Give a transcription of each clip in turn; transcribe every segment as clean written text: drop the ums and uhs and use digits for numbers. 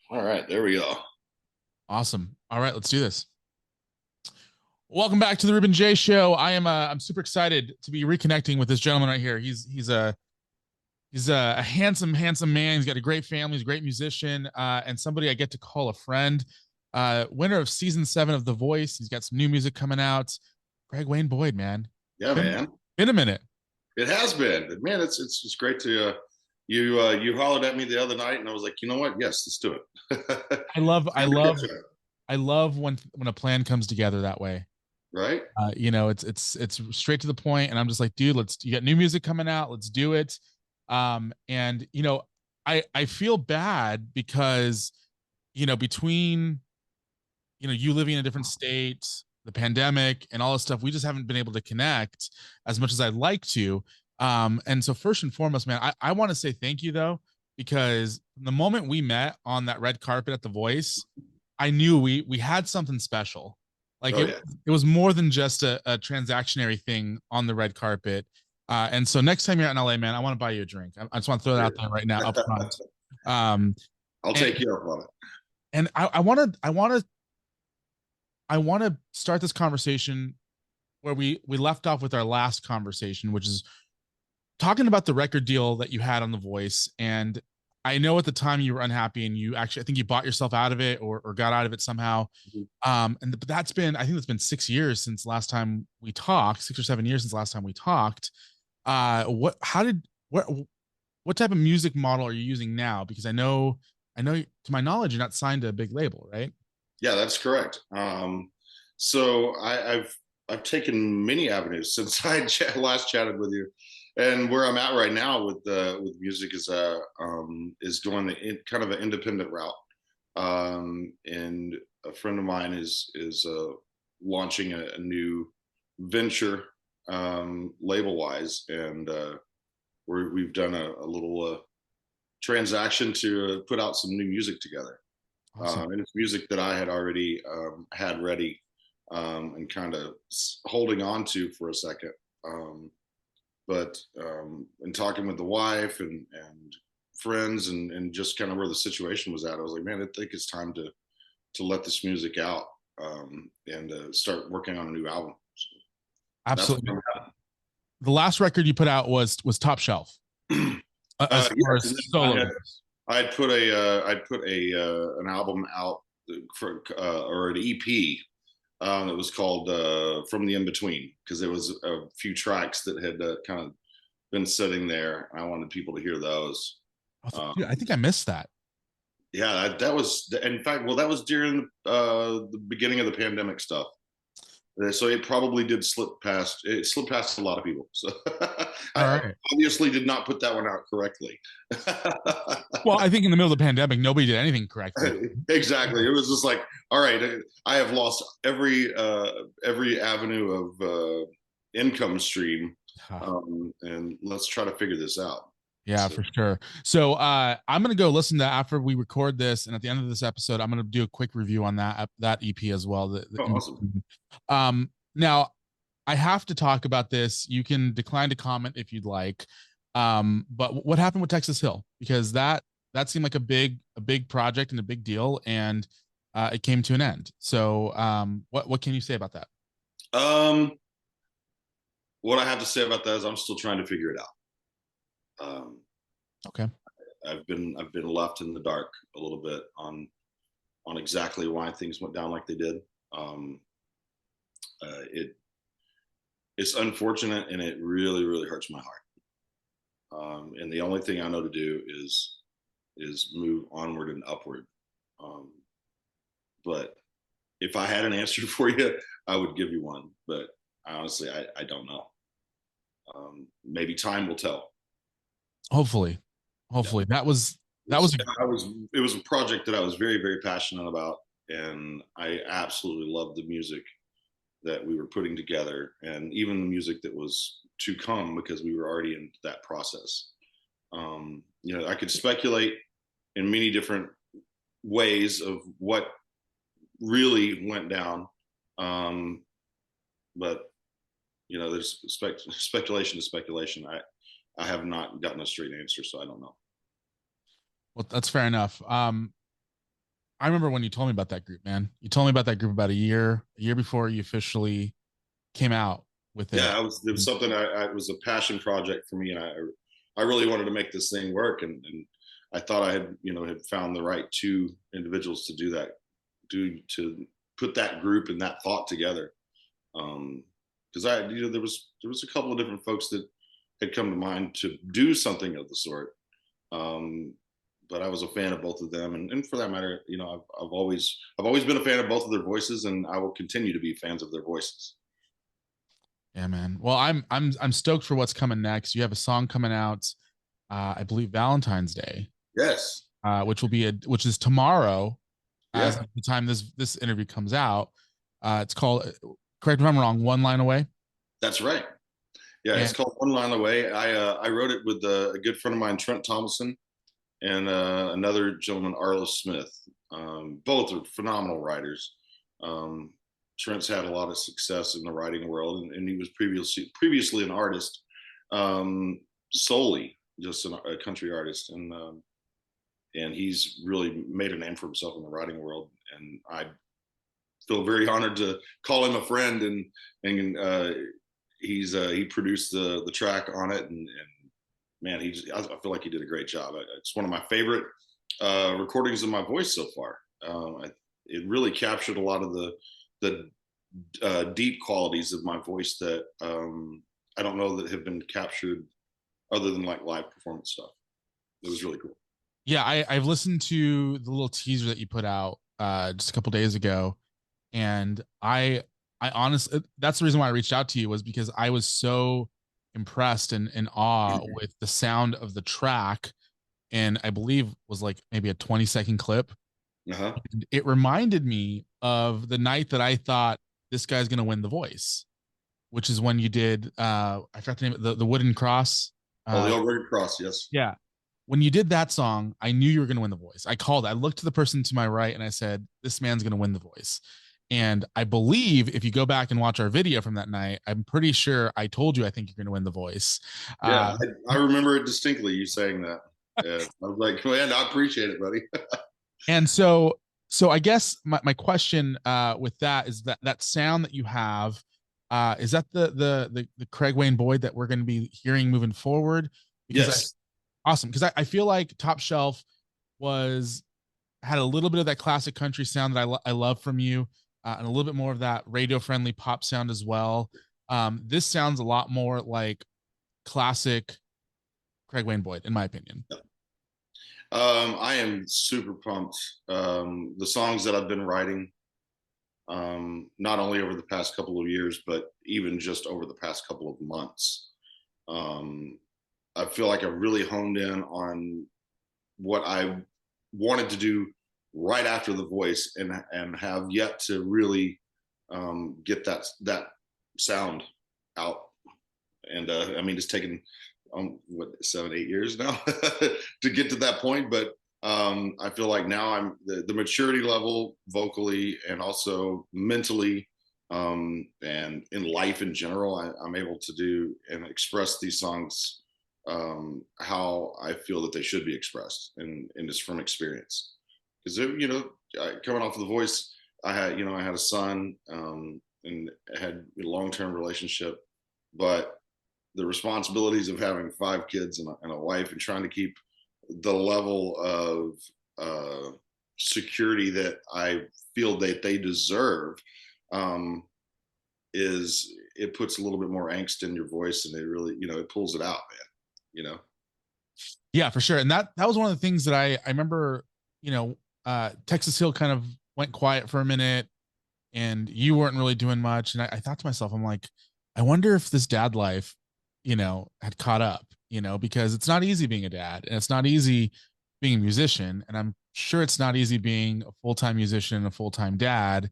All right, there we go. Awesome. All right, let's do this. Welcome back to the Ruben Jay Show. I'm super excited to be reconnecting with this gentleman right here. He's a handsome man. He's got a great family. He's a great musician, and somebody I get to call a friend. Winner of season 7 of The Voice. He's got some new music coming out. Greg Wayne Boyd, man. Yeah, Been, man. been a minute. It has been, man. It's great to you hollered at me the other night, and I was like, you know what? Yes, let's do it. I love I Time to love catch up, I love when a plan comes together that way. right? It's straight to the point, and I'm just like, dude, you got new music coming out, let's do it. And I feel bad because between you living in a different state, the pandemic, and all this stuff, we just haven't been able to connect as much as I'd like to. And so first and foremost, man, I want to say thank you though, because the moment we met on that red carpet at The Voice, I knew we had something special. Like Oh it yeah. it was more than just a transactionary thing on the red carpet. And so next time you're out in LA, man, I want to buy you a drink. I just want to throw that out there right now up front. Um, I'll and take you up on it. and I want to start this conversation where we left off with our last conversation, which is talking about the record deal that you had on The Voice. And I know at the time you were unhappy, and you actually, I think you bought yourself out of it, or got out of it somehow. But I think it's been 6 years since last time we talked, 6 or 7 years since last time we talked. What type of music model are you using now? Because I know to my knowledge, you're not signed to a big label, right? Yeah, that's correct. So I've taken many avenues since last chatted with you, and where I'm at right now with music is going kind of an independent route. And a friend of mine is launching a new venture, label wise, and we've done a little transaction to put out some new music together. Awesome. And it's music that I had already had ready, and kind of holding on to for a second. But in talking with the wife and friends, and just kind of where the situation was at, I was like, man, I think it's time to let this music out, and start working on a new album. So that's Absolutely. what The last record you put out was Top Shelf, as far yes, as and then solo goes. I'd put a an album out for or an EP that was called From the In Between, because there was a few tracks that had kind of been sitting there. I wanted people to hear those. Dude, I Um, think I missed that. yeah, that was in fact, well, that was during the beginning of the pandemic stuff. So it probably did slip past. It slipped past a lot of people. So All I right. obviously did not put that one out correctly. Well, I think in the middle of the pandemic, nobody did anything correctly. Exactly. It was just like, all right, I have lost every avenue of income stream, and let's try to figure this out. Yeah, So, for sure. So I'm gonna go listen to that after we record this, and at the end of this episode, I'm gonna do a quick review on that EP as well. oh, awesome. Now I have to talk about this. You can decline to comment if you'd like. But what happened with Texas Hill? Because that seemed like a big project and a big deal, and it came to an end. So what can you say about that? Um, what I have to say about that is I'm still trying to figure it out. Um, Okay. I've been left in the dark a little bit on exactly why things went down like they did. Um, it's unfortunate, and it really hurts my heart. And the only thing I know to do is move onward and upward. Um, but if I had an answer for you, I would give you one. But honestly, I don't know. Maybe time will tell. Hopefully, Yeah. hopefully that It's, was I was it was a project that I was very passionate about, and I absolutely loved the music that we were putting together, and even the music that was to come, because we were already in that process. I could speculate in many different ways of what really went down, um, but there's speculation to speculation. I have not gotten a straight answer, so I don't know. well, that's fair enough. I remember when you told me about that group, man. You told me about that group about a year before you officially came out with it. Yeah, it was something it was a passion project for me, and I really wanted to make this thing work, and I thought I had, had found the right two individuals to do that, to put that group and that thought together. Because there was a couple of different folks that had come to mind to do something of the sort. Um, but I was a fan of both of them, and for that matter, I've always been a fan of both of their voices, and I will continue to be fans of their voices. Yeah, man. Well, I'm stoked for what's coming next. You have a song coming out, I believe Valentine's Day, Yes. which is tomorrow, as Yeah, of the time this interview comes out. It's called, correct me if I'm wrong, One Line Away. that's right. Yeah, it's And called One Line Away. I wrote it with a good friend of mine, Trent Thomason, and another gentleman, Arlo Smith. Both are phenomenal writers. Um, Trent's had a lot of success in the writing world, and he was previously an artist, solely just a country artist, and he's really made a name for himself in the writing world. And I feel very honored to call him a friend, and he produced the track on it, and man, I feel like he did a great job. It's one of my favorite recordings of my voice so far. It really captured a lot of the deep qualities of my voice that I don't know that have been captured other than like live performance stuff. It was really cool. yeah, I've listened to the little teaser that you put out just a couple days ago, and I honestly, that's the reason why I reached out to you, was because I was so impressed and in awe with the sound of the track, and I believe was like maybe a 20-second clip. Uh-huh. And it reminded me of the night that I thought this guy's gonna win The Voice, which is when you did I forgot the name, the wooden cross. Oh, the Uh, old Red Cross, yes. yeah, when you did that song, I knew you were going to win The Voice. I called, I looked to the person to my right and I said, this man's going to win The Voice. And I believe if you go back and watch our video from that night, I'm pretty sure I told you I think you're going to win The Voice. Yeah, Uh, I remember it distinctly, you saying that. Yeah, I was like, man, I appreciate it, buddy. and so I guess my question with that is that sound that you have, is that the Craig Wayne Boyd that we're going to be hearing moving forward? Because Yes. awesome. Because I feel like Top Shelf was had a little bit of that classic country sound that I love from you, and a little bit more of that radio friendly pop sound as well. This sounds a lot more like classic Craig Wayne Boyd, in my opinion. I am super pumped. The songs that I've been writing, not only over the past couple of years, but even just over the past couple of months, um, I feel like I've really honed in on what I wanted to do right after The Voice, and have yet to really get that sound out. And I mean, it's taken what 7-8 years now to get to that point, but I feel like now I'm the maturity level vocally and also mentally, and in life in general, I'm able to do and express these songs how I feel that they should be expressed, and it's from experience. Because coming off of The Voice, I had a son, and had a long-term relationship, but the responsibilities of having 5 kids and a wife, and trying to keep the level of security that I feel that they deserve, um, is it puts a little bit more angst in your voice, and it really, it pulls it out, man. Yeah, for sure. And that was one of the things that I remember, you know, Texas Hill kind of went quiet for a minute and you weren't really doing much. And I thought to myself, I'm like, I wonder if this dad life, had caught up, because it's not easy being a dad and it's not easy being a musician. And I'm sure it's not easy being a full-time musician, a full-time dad,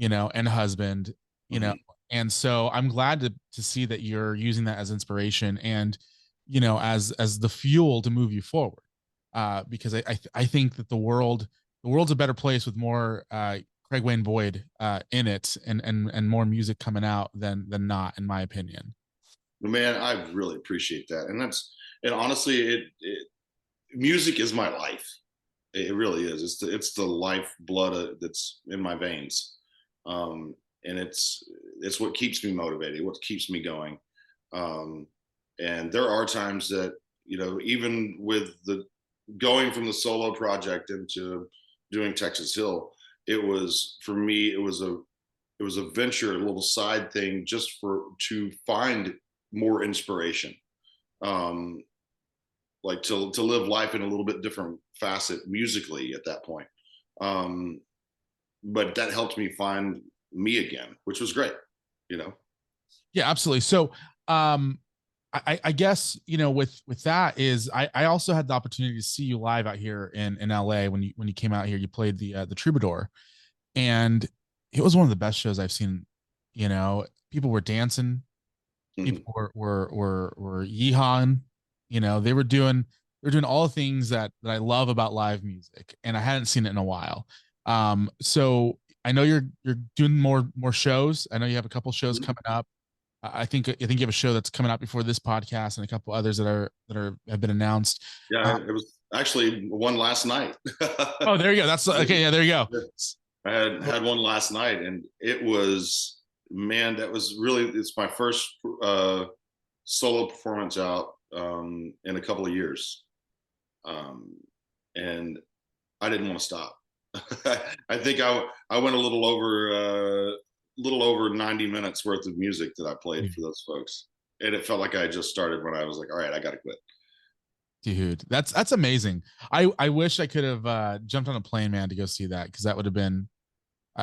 and a husband, you know. Mm-hmm. And so I'm glad to see that you're using that as inspiration and, as the fuel to move you forward. Because I think that the world's a better place with more Craig Wayne Boyd in it, and more music coming out than not, in my opinion. Man, I really appreciate that, and honestly, it music is my life. It really is. It's the lifeblood that's in my veins, and it's what keeps me motivated, what keeps me going. Um, and there are times that, even with the going from the solo project into doing Texas Hill, it was for me. It was a venture, a little side thing, just to find more inspiration. Um, like to live life in a little bit different facet musically at that point. Um, but that helped me find me again, which was great, you know. Yeah, absolutely. So, um, I guess with that is I also had the opportunity to see you live out here in LA when you came out here. You played the Troubadour, and it was one of the best shows I've seen. People were dancing, people Mhm. were yeehawing. They were doing all the things that I love about live music, and I hadn't seen it in a while. So I know you're doing more shows. I know you have a couple shows Mhm. coming up. I think you have a show that's coming out before this podcast, and a couple others that have been announced. Yeah, Uh, it was actually one last night. oh, there you go. That's okay. Yeah, there you go. I had one last night, and it was, man, that was really, it's my first solo performance out in a couple of years, um, and I didn't want to stop. I think I went a little over 90 minutes worth of music that I played for those folks, and it felt like I had just started when I was like, all right, I got to quit. Dude, that's amazing. I wish I could have jumped on a plane, man, to go see that, because that would have been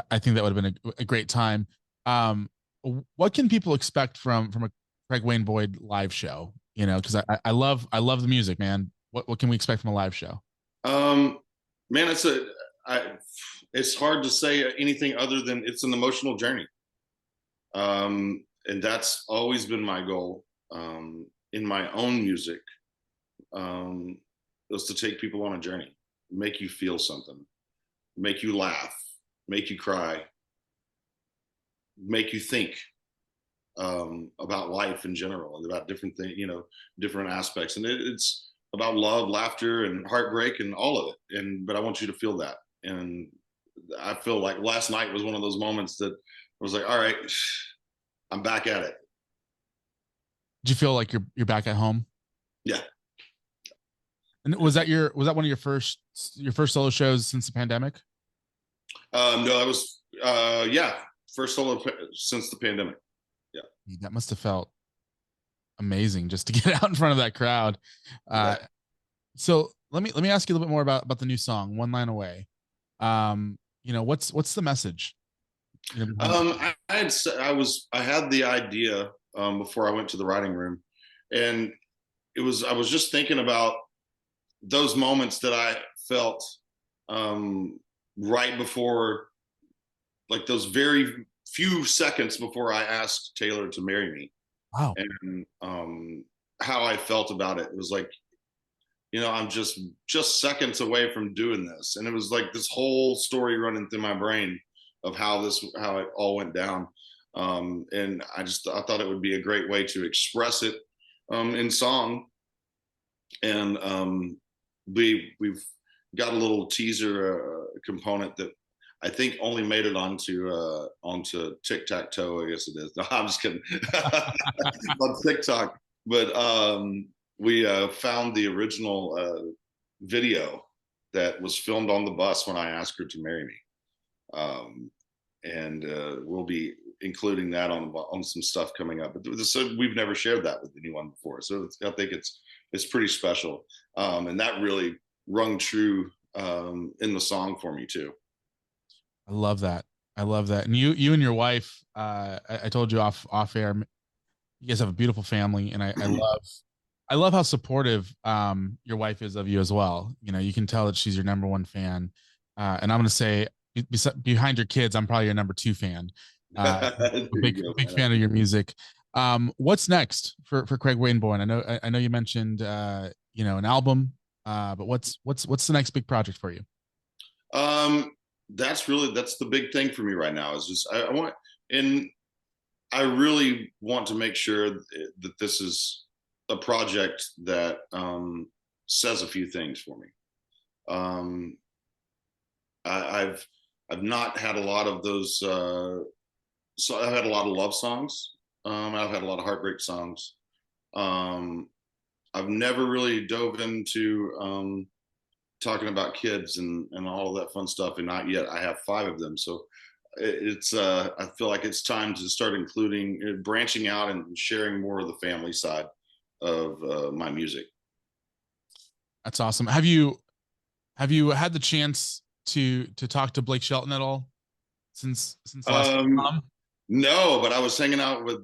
I think that would have been a great time. Um, what can people expect from a Craig Wayne Boyd live show? Because I love the music, man. What can we expect from a live show? Um, man, I, it's hard to say anything other than it's an emotional journey, and that's always been my goal in my own music. Um, was to take people on a journey, make you feel something, make you laugh, make you cry, make you think about life in general and about different things, different aspects. And it's about love, laughter, and heartbreak, and all of it. But I want you to feel that. And I feel like last night was one of those moments that I was like, all right, I'm back at it. Did you feel like you're back at home? Yeah. And was that one of your first solo shows since the pandemic? No, I was, yeah, first solo since the pandemic. Yeah. That must have felt amazing just to get out in front of that crowd. Yeah. Uh, so let me ask you a little bit more about the new song, One Line Away. What's the message? Behind it? I had the idea before I went to the writing room, and I was just thinking about those moments that I felt um, right before, like those very few seconds before I asked Taylor to marry me, Wow. and how I felt about it. It was like, I'm just seconds away from doing this, and it was like this whole story running through my brain of how it all went down. And I thought it would be a great way to express it in song. And we've got a little teaser component that I think only made it onto Tic Tac Toe. I guess it is. No, I'm just kidding. On TikTok, but we found the original video that was filmed on the bus when I asked her to marry me, and we'll be including that on some stuff coming up. But so we've never shared that with anyone before, so I think it's pretty special, and that really rung true in the song for me too. I love that. I love that. And you and your wife, I told you off air, you guys have a beautiful family, and I love how supportive your wife is of you as well. You can tell that she's your number one fan. And I'm gonna say behind your kids, I'm probably your number two fan. There A big you go, big man. fan of your music. What's next for Craig Wayne Boyne? I know you mentioned an album, but what's the next big project for you? Um, that's the big thing for me right now. Is just I want, and I really want to make sure that this is a project that says a few things for me. I've not had a lot of those. So I've had a lot of love songs. I've had a lot of heartbreak songs. Um, I've never really dove into talking about kids and all of that fun stuff, and not yet. I have 5 of them, so it's I feel like it's time to start including branching out and sharing more of the family side of my music. That's awesome. Have you had the chance to talk to Blake Shelton at all since last Um, time? no, but I was hanging out with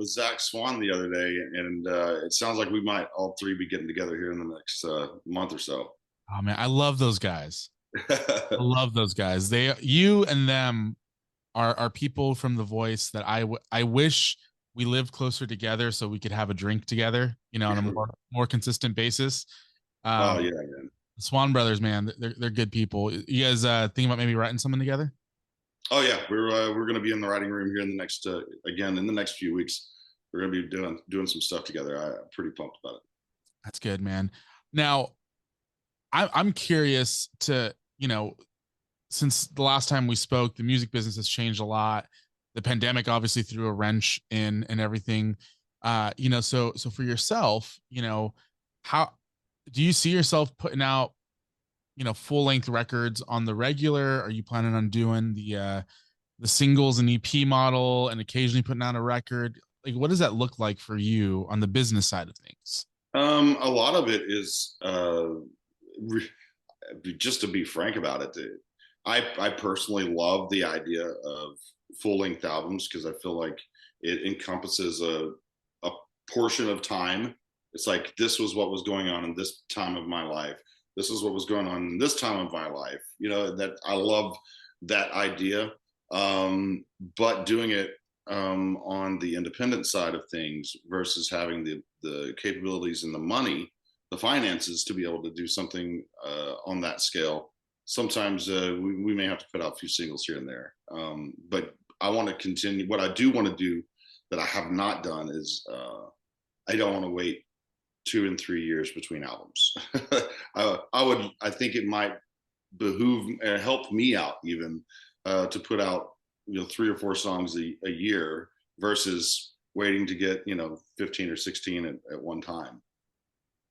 Zach Swan the other day, and it sounds like we might all 3 be getting together here in the next month or so. Oh man, I love those guys. I love those guys. You and them are people from The Voice that I wish we lived closer together so we could have a drink together, on a more consistent basis. Oh Um, yeah, man. the Swan brothers, man, they're good people. You guys thinking about maybe writing something together? Oh yeah, we're going to be in the writing room here in the next again in the next few weeks. We're going to be doing some stuff together. I'm pretty pumped about it. That's good, man. Now, I'm curious to, since the last time we spoke, the music business has changed a lot. The pandemic obviously threw a wrench in and everything. So for yourself, how do you see yourself putting out, full length records on the regular? Are you planning on doing the singles and EP model and occasionally putting out a record? Like, what does that look like for you on the business side of things? A lot of it is just to be frank about it. I personally love the idea of full length albums because I feel like it encompasses a portion of time. It's like this was what was going on in this time of my life. This is what was going on in this time of my life. That I love that idea. But doing it on the independent side of things versus having the capabilities and the money, the finances to be able to do something on that scale. Sometimes we may have to put out a few singles here and there. But I want to continue. What I do want to do that I have not done is I don't want to wait 2 and 3 years between albums. I think it might behoove help me out even to put out 3 or 4 songs a year versus waiting to get 15 or 16 at one time.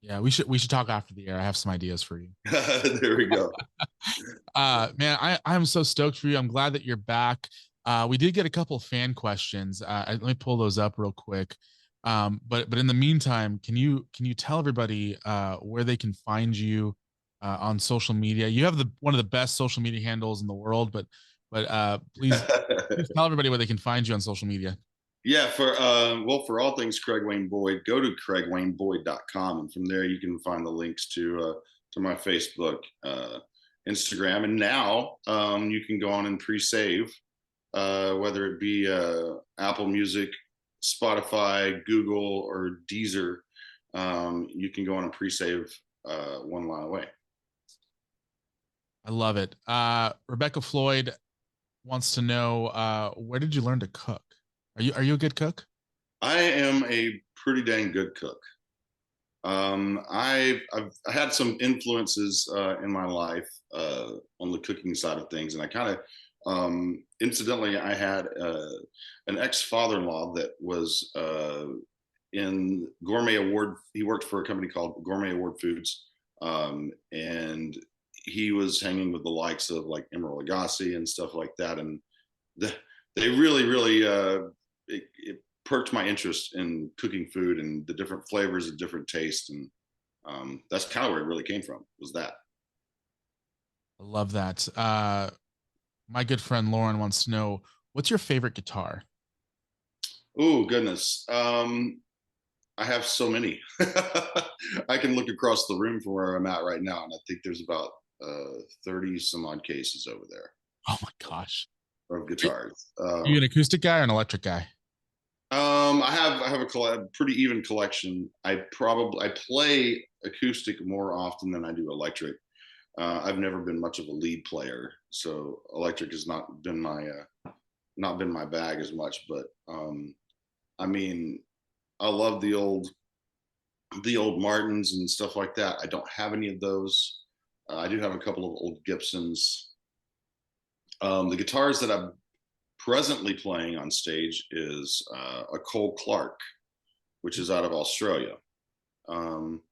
Yeah, we should talk after the air. I have some ideas for you. There we go. Man, I'm so stoked for you. I'm glad that you're back. We did get a couple of fan questions. Let me pull those up real quick. But in the meantime, can you tell everybody where they can find you on social media? You have one of the best social media handles in the world, but please tell everybody where they can find you on social media. Yeah, for all things Craig Wayne Boyd, go to craigwayneboyd.com, and from there you can find the links to my Facebook, Instagram, and now you can go on and pre-save, whether it be Apple Music, Spotify, Google, or Deezer. You can go on and pre-save one line away. I love it. Rebecca Floyd wants to know where did you learn to cook? Are you a good cook? I am a pretty dang good cook. I've had some influences in my life on the cooking side of things, and I kind of incidentally I had an ex father-in-law that was in Gourmet Award. He worked for a company called Gourmet Award Foods, and he was hanging with the likes of like Emeril Lagasse and stuff like that, and the, they really it perked my interest in cooking food and the different flavors and different tastes, and that's kind of where it really came from. Was that? I love that. My good friend Lauren wants to know what's your favorite guitar? Oh goodness, I have so many. I can look across the room from where I'm at right now, and I think there's about 30 some odd cases over there Oh my gosh. of guitars. Are you an acoustic guy or an electric guy? I have a pretty even collection. I play acoustic more often than I do electric. I've never been much of a lead player, so electric has not been my bag as much. But I mean, I love the old Martins and stuff like that. I don't have any of those. I do have a couple of old Gibsons. The guitars that I'm presently playing on stage is a Cole Clark, which is out of Australia. Um,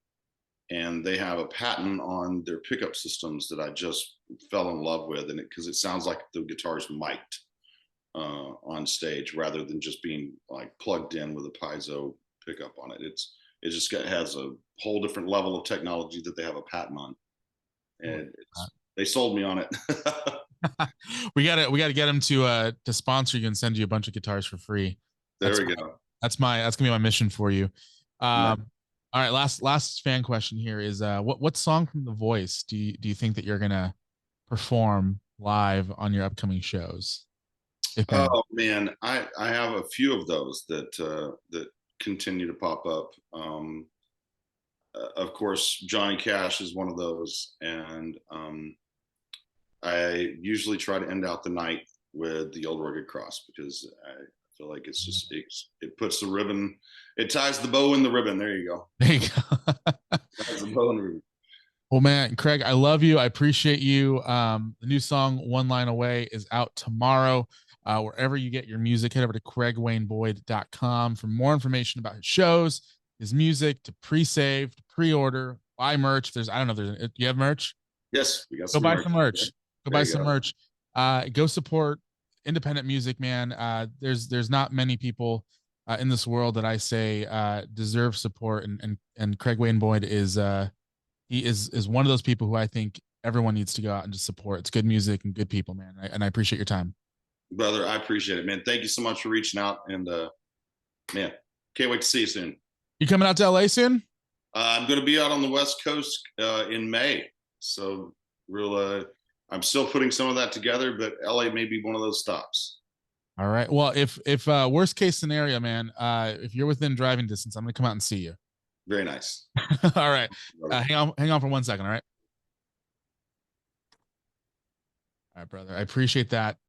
and they have a patent on their pickup systems that I just fell in love with, and because it sounds like the guitar's mic'd on stage rather than just being like plugged in with a piezo pickup on it. It just has a whole different level of technology that they have a patent on, and they sold me on it. We gotta get him to sponsor you and send you a bunch of guitars for free. There we go. That's gonna be my mission for you. Nice. All right, last fan question here is what song from The Voice do you think that you're gonna perform live on your upcoming shows? Oh man, I have a few of those that continue to pop up. Of course, Johnny Cash is one of those, and I usually try to end out the night with the Old Rugged Cross because I feel like it's just it puts the ribbon, it ties the bow in the ribbon. There you go. There you go. Ties the bow in the ribbon. Well, man, Craig, I love you. I appreciate you. The new song "One Line Away" is out tomorrow. Wherever you get your music, head over to craigwayneboyd.com for more information about his shows, his music, to pre-save, to pre-order, buy merch. I don't know, you have merch? Yes, we got Go some buy merch. some merch. Go buy some go. merch. Go support independent music, man. There's not many people in this world that I say deserve support, and Craig Wayne Boyd is he is one of those people who I think everyone needs to go out and just support. It's good music and good people, man. And I appreciate your time. Brother, I appreciate it, man. Thank you so much for reaching out, and man, can't wait to see you soon. You coming out to LA soon? I'm going to be out on the West Coast in May, so I'm still putting some of that together, but LA may be one of those stops. All right. Well, if worst case scenario, man, if you're within driving distance, I'm gonna come out and see you. Very nice. All right. Hang on for 1 second. All right. All right, brother. I appreciate that.